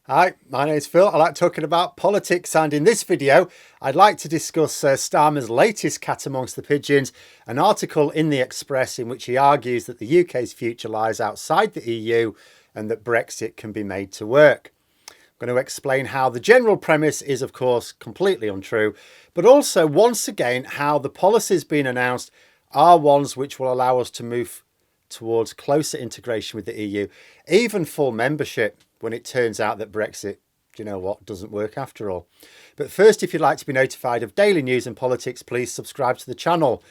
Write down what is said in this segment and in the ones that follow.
Hi, my name is Phil. I like talking about politics, and in this video, I'd like to discuss Starmer's latest cat amongst the pigeons, an article in the Express in which he argues that the UK's future lies outside the EU and that Brexit can be made to work. I'm going to explain how the general premise is, of course, completely untrue, but also, once again, how the policies being announced are ones which will allow us to move towards closer integration with the EU, even full membership, when it turns out that Brexit, do you know what, doesn't work after all. But first, if you'd like to be notified of daily news and politics, please subscribe to the channel.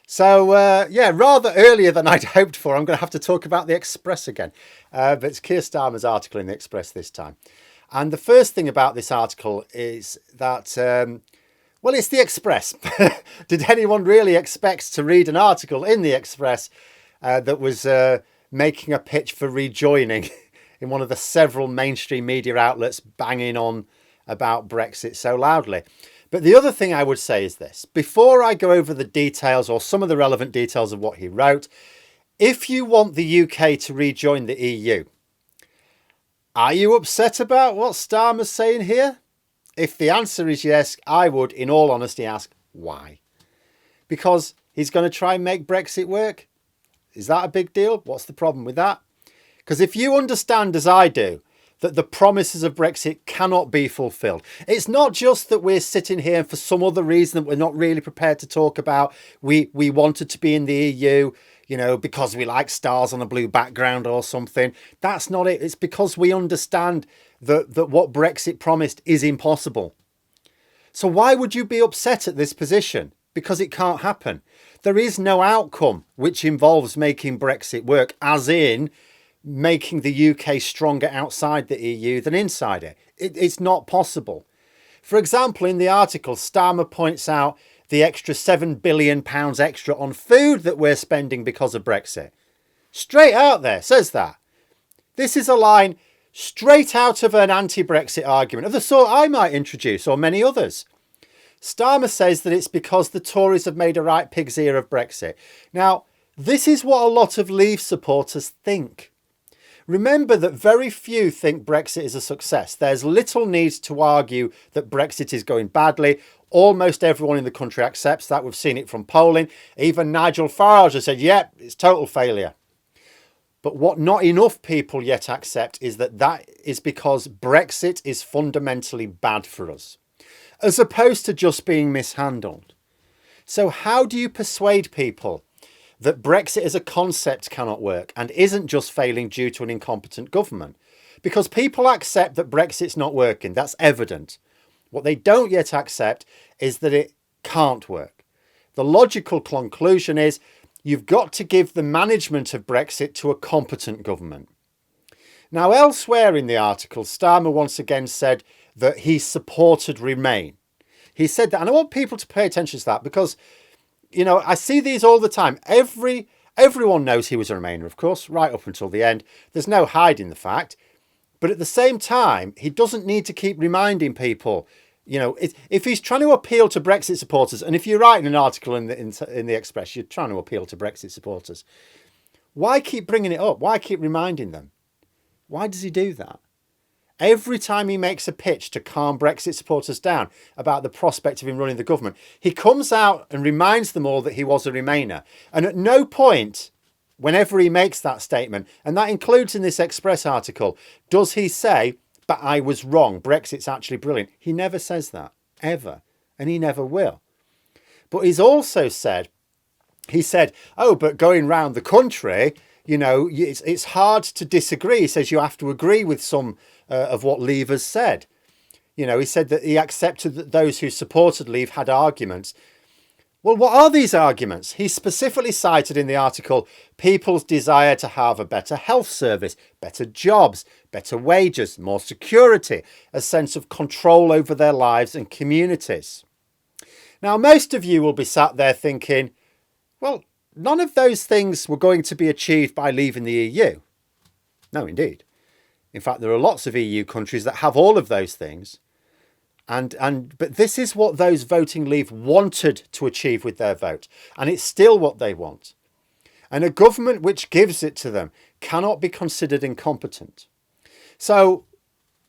So, rather earlier than I'd hoped for, I'm going to have to talk about the Express again. But it's Keir Starmer's article in the Express this time. And the first thing about this article is that, it's the Express. Did anyone really expect to read an article in the Express that was making a pitch for rejoining in one of the several mainstream media outlets banging on about Brexit so loudly? But the other thing I would say is this. Before I go over the details or some of the relevant details of what he wrote, if you want the UK to rejoin the EU, are you upset about what Starmer's saying here? If the answer is yes, I would, in all honesty, ask why. Because he's going to try and make Brexit work? Is that a big deal? What's the problem with that? Because if you understand, as I do, that the promises of Brexit cannot be fulfilled, it's not just that we're sitting here and for some other reason that we're not really prepared to talk about, we wanted to be in the EU, because we like stars on a blue background or something. That's not it. It's because we understand that what Brexit promised is impossible. So why would you be upset at this position? Because it can't happen. There is no outcome which involves making Brexit work, as in making the UK stronger outside the EU than inside it. It's not possible. For example, in the article, Starmer points out the extra £7 billion extra on food that we're spending because of Brexit. Straight out there, says that. This is a line straight out of an anti-Brexit argument of the sort I might introduce, or many others. Starmer says that it's because the Tories have made a right pig's ear of Brexit. Now, this is what a lot of Leave supporters think. Remember that very few think Brexit is a success. There's little need to argue that Brexit is going badly. Almost everyone in the country accepts that. We've seen it from polling. Even Nigel Farage has said, yep, it's total failure. But what not enough people yet accept is that is because Brexit is fundamentally bad for us, as opposed to just being mishandled. So how do you persuade people that Brexit as a concept cannot work and isn't just failing due to an incompetent government? Because people accept that Brexit's not working. That's evident. What they don't yet accept is that it can't work. The logical conclusion is you've got to give the management of Brexit to a competent government. Now, elsewhere in the article, Starmer once again said that he supported Remain. He said that, and I want people to pay attention to that because, I see these all the time. Everyone knows he was a Remainer, of course, right up until the end. There's no hiding the fact. But at the same time, he doesn't need to keep reminding people, if he's trying to appeal to Brexit supporters, and if you're writing an article in the Express, you're trying to appeal to Brexit supporters, why keep bringing it up? Why keep reminding them? Why does he do that? Every time he makes a pitch to calm Brexit supporters down about the prospect of him running the government, he comes out and reminds them all that he was a Remainer. And at no point, whenever he makes that statement, and that includes in this Express article, does he say, but I was wrong, Brexit's actually brilliant. He never says that, ever. And he never will. But he's also said, but going round the country, it's hard to disagree. He says you have to agree with some of what Leave has said. He said that he accepted that those who supported Leave had arguments. Well, what are these arguments? He specifically cited in the article people's desire to have a better health service, better jobs, better wages, more security, a sense of control over their lives and communities. Now, most of you will be sat there thinking, well, none of those things were going to be achieved by leaving the EU. No, indeed. In fact, there are lots of EU countries that have all of those things. But this is what those voting Leave wanted to achieve with their vote. And it's still what they want. And a government which gives it to them cannot be considered incompetent. So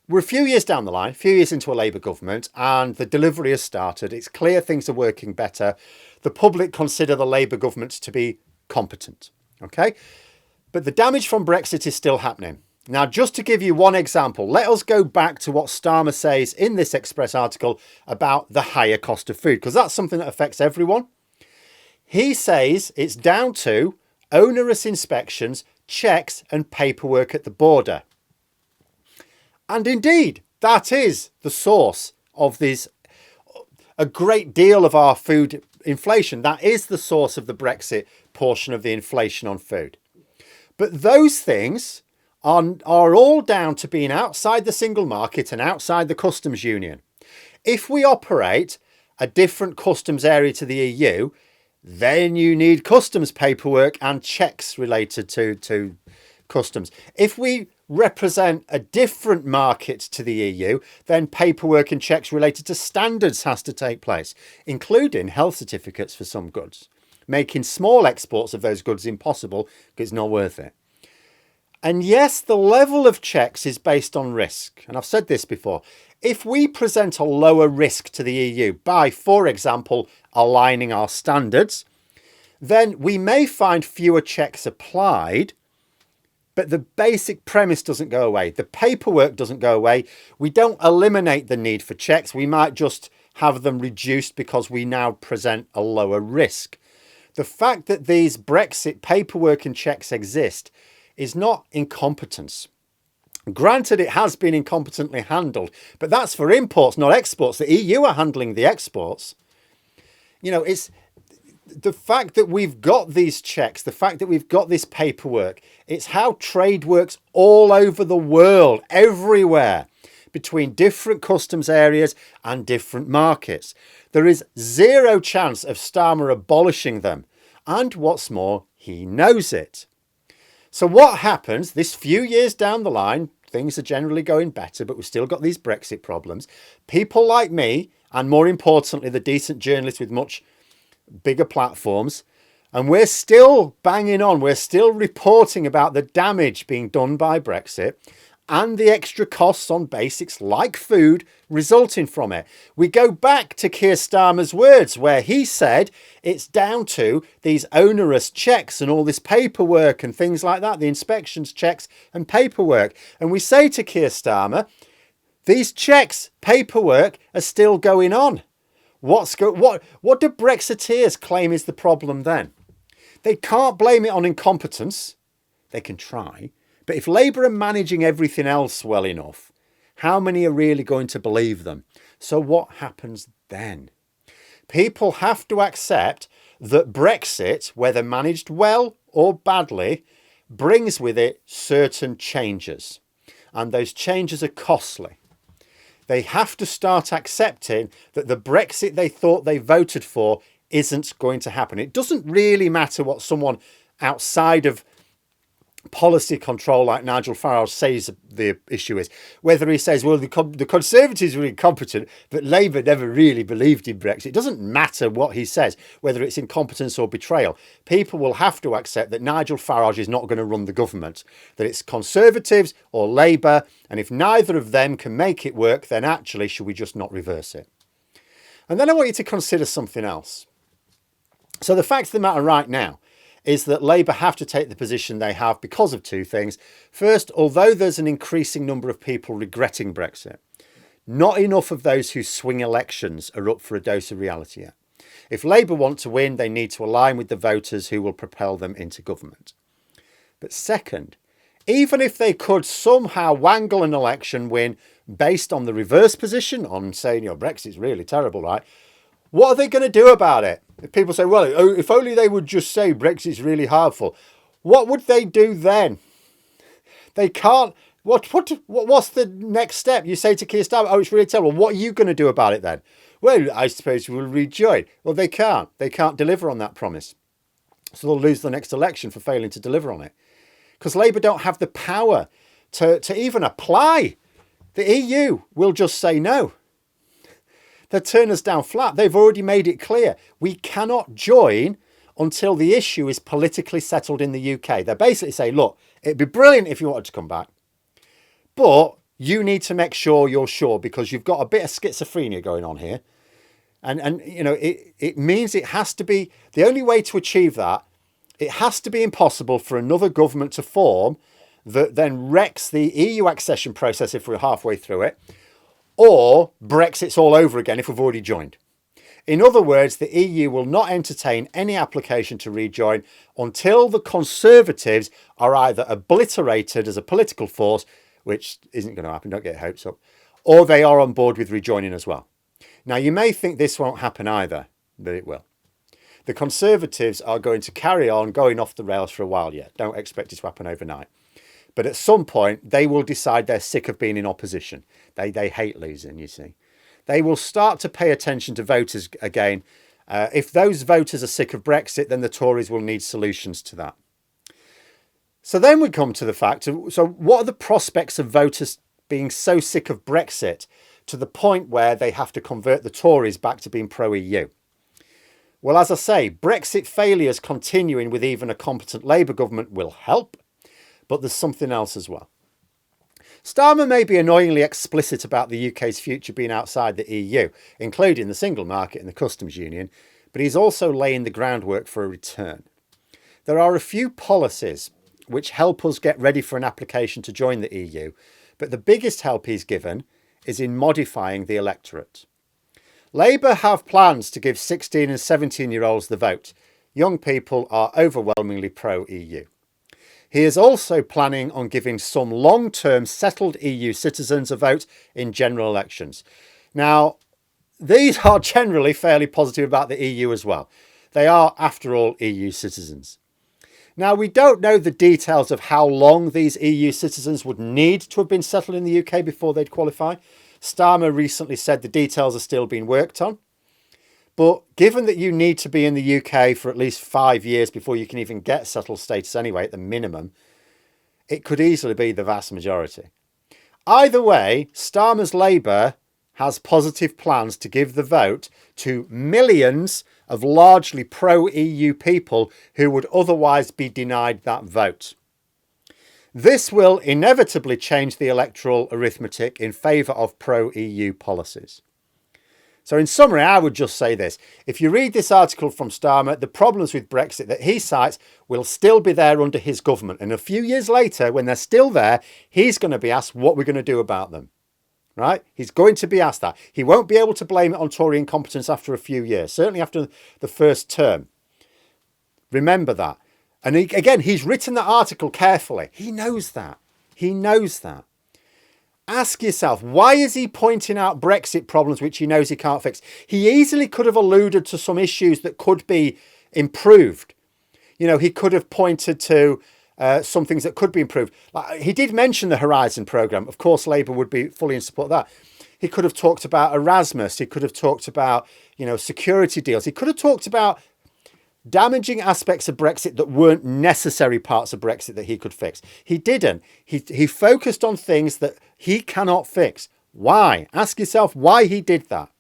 we're a few years down the line, a few years into a Labour government, and the delivery has started. It's clear things are working better. The public consider the Labour government to be competent. Okay? But the damage from Brexit is still happening. Now, just to give you one example, let us go back to what Starmer says in this Express article about the higher cost of food, because that's something that affects everyone. He says it's down to onerous inspections, checks and paperwork at the border. And indeed, that is the source of this, a great deal of our food inflation. That is the source of the Brexit portion of the inflation on food. But those things are all down to being outside the single market and outside the customs union. If we operate a different customs area to the EU, then you need customs paperwork and checks related to customs. If we represent a different market to the EU, then paperwork and checks related to standards has to take place, including health certificates for some goods, making small exports of those goods impossible because it's not worth it. And yes, the level of checks is based on risk. And I've said this before. If we present a lower risk to the EU by, for example, aligning our standards, then we may find fewer checks applied, but the basic premise doesn't go away. The paperwork doesn't go away. We don't eliminate the need for checks. We might just have them reduced because we now present a lower risk. The fact that these Brexit paperwork and checks exist is not incompetence. Granted, it has been incompetently handled, but that's for imports, not exports. The EU are handling the exports. You know, it's the fact that we've got these checks, the fact that we've got this paperwork, it's how trade works all over the world, everywhere, between different customs areas and different markets. There is zero chance of Starmer abolishing them. And what's more, he knows it. So what happens this few years down the line, things are generally going better, but we've still got these Brexit problems. People like me, and more importantly, the decent journalists with much bigger platforms, and we're still banging on. We're still reporting about the damage being done by Brexit and the extra costs on basics like food resulting from it. We go back to Keir Starmer's words where he said it's down to these onerous checks and all this paperwork and things like that, the inspections, checks and paperwork. And we say to Keir Starmer, these checks, paperwork are still going on. What do Brexiteers claim is the problem then? They can't blame it on incompetence. They can try. But if Labour are managing everything else well enough, how many are really going to believe them? So what happens then? People have to accept that Brexit, whether managed well or badly, brings with it certain changes. And those changes are costly. They have to start accepting that the Brexit they thought they voted for isn't going to happen. It doesn't really matter what someone outside of policy control like Nigel Farage says the issue is. Whether he says, well, the Conservatives were incompetent, but Labour never really believed in Brexit. It doesn't matter what he says, whether it's incompetence or betrayal. People will have to accept that Nigel Farage is not going to run the government, that it's Conservatives or Labour, and if neither of them can make it work, then actually, should we just not reverse it? And then I want you to consider something else. So the fact of the matter right now is that Labour have to take the position they have because of two things. First, although there's an increasing number of people regretting Brexit, not enough of those who swing elections are up for a dose of reality yet. If Labour want to win, they need to align with the voters who will propel them into government. But second, even if they could somehow wangle an election win based on the reverse position, on saying, Brexit's really terrible, right? What are they going to do about it? If people say, well, if only they would just say Brexit's really harmful, what would they do then? They can't. What's the next step? You say to Keir Starmer, oh, it's really terrible. What are you going to do about it then? Well, I suppose we'll rejoin. Well, they can't. They can't deliver on that promise. So they'll lose the next election for failing to deliver on it. Because Labour don't have the power to even apply. The EU will just say no. They'll turn us down flat. They've already made it clear. We cannot join until the issue is politically settled in the UK. They're basically saying, look, it'd be brilliant if you wanted to come back, but you need to make sure you're sure, because you've got a bit of schizophrenia going on here. And you know, it means it has to be, the only way to achieve that, it has to be impossible for another government to form that then wrecks the EU accession process if we're halfway through it, or Brexit's all over again if we've already joined. In other words, the EU will not entertain any application to rejoin until the Conservatives are either obliterated as a political force, which isn't going to happen, don't get your hopes up, or they are on board with rejoining as well. Now, you may think this won't happen either, but it will. The Conservatives are going to carry on going off the rails for a while yet. Don't expect it to happen overnight. But at some point, they will decide they're sick of being in opposition. They hate losing, you see. They will start to pay attention to voters again. If those voters are sick of Brexit, then the Tories will need solutions to that. So then we come to the fact of, so what are the prospects of voters being so sick of Brexit to the point where they have to convert the Tories back to being pro-EU? Well, as I say, Brexit failures continuing with even a competent Labour government will help, but there's something else as well. Starmer may be annoyingly explicit about the UK's future being outside the EU, including the single market and the customs union, but he's also laying the groundwork for a return. There are a few policies which help us get ready for an application to join the EU, but the biggest help he's given is in modifying the electorate. Labour have plans to give 16 and 17-year-olds the vote. Young people are overwhelmingly pro-EU. He is also planning on giving some long-term settled EU citizens a vote in general elections. Now, these are generally fairly positive about the EU as well. They are, after all, EU citizens. Now, we don't know the details of how long these EU citizens would need to have been settled in the UK before they'd qualify. Starmer recently said the details are still being worked on. But given that you need to be in the UK for at least 5 years before you can even get settled status anyway, at the minimum, it could easily be the vast majority. Either way, Starmer's Labour has positive plans to give the vote to millions of largely pro-EU people who would otherwise be denied that vote. This will inevitably change the electoral arithmetic in favour of pro-EU policies. So in summary, I would just say this. If you read this article from Starmer, the problems with Brexit that he cites will still be there under his government. And a few years later, when they're still there, he's going to be asked what we're going to do about them. Right? He's going to be asked that. He won't be able to blame it on Tory incompetence after a few years, certainly after the first term. Remember that. And again, he's written that article carefully. He knows that. He knows that. Ask yourself, why is he pointing out Brexit problems which he knows he can't fix? He easily could have alluded to some issues that could be improved. You know, he could have pointed to some things that could be improved. Like, he did mention the Horizon programme. Of course, Labour would be fully in support of that. He could have talked about Erasmus. He could have talked about, you know, security deals. He could have talked about damaging aspects of Brexit that weren't necessary parts of Brexit that he could fix. He didn't. He focused on things that he cannot fix. Why? Ask yourself why he did that.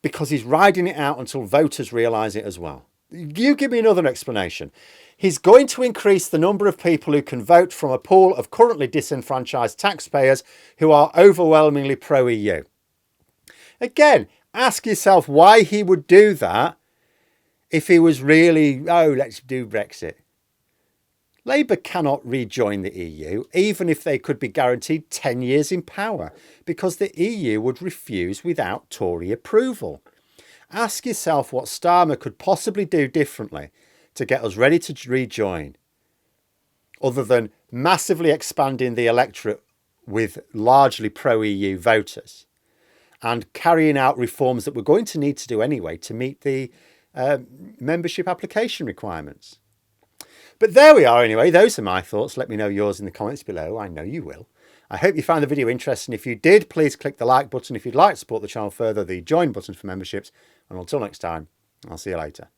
Because he's riding it out until voters realise it as well. You give me another explanation. He's going to increase the number of people who can vote from a pool of currently disenfranchised taxpayers who are overwhelmingly pro-EU. Again, ask yourself why he would do that if he was really, oh, let's do Brexit. Labour cannot rejoin the EU, even if they could be guaranteed 10 years in power, because the EU would refuse without Tory approval. Ask yourself what Starmer could possibly do differently to get us ready to rejoin, other than massively expanding the electorate with largely pro-EU voters and carrying out reforms that we're going to need to do anyway to meet the membership application requirements. But there we are anyway. Those are my thoughts. Let me know yours in the comments below. I know you will. I hope you found the video interesting. If you did, please click the like button. If you'd like to support the channel further, the join button for memberships. And until next time, I'll see you later.